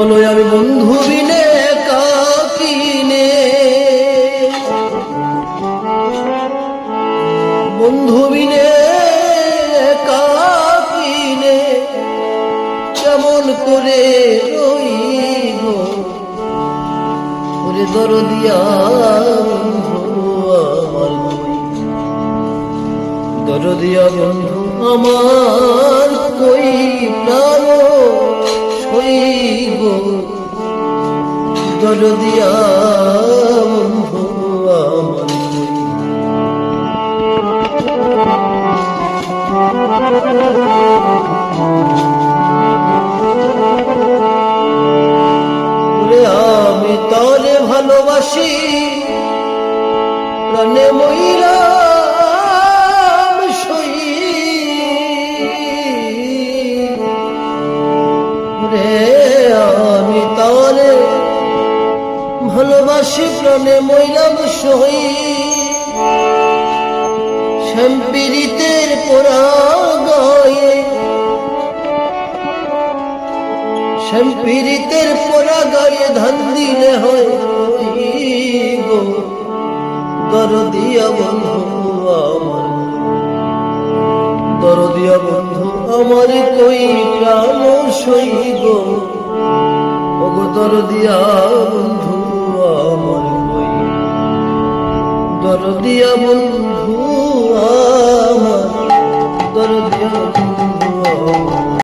বলো আমি বন্ধু বিনে কাকিনে, বন্ধু বিনে কাকিনে কেমন করে রইব ওরে দরদিয়া বন্ধু আমার, দরদিয়া বন্ধু আমার কই প্রাণ সইব, দরদিয়া বন্ধু আমার আমি তরে ভালোবাসি প্রাণে মইরা আমি তরে ভালোবাসি প্রাণে মইলাম সই, শ্যামপীড়িতের পোড়া গায়ে, শ্যামপীড়িতের পোড়া গায়ে ধান দিলে হয় গো দরদিয়া বন্ধু আমার, দরদিয়া বন্ধু আমার কই প্রাণ সই গো ওগো দরদিয়া বন্ধু আমার কই, দরদিয়া বন্ধু আমার, দরদিয়া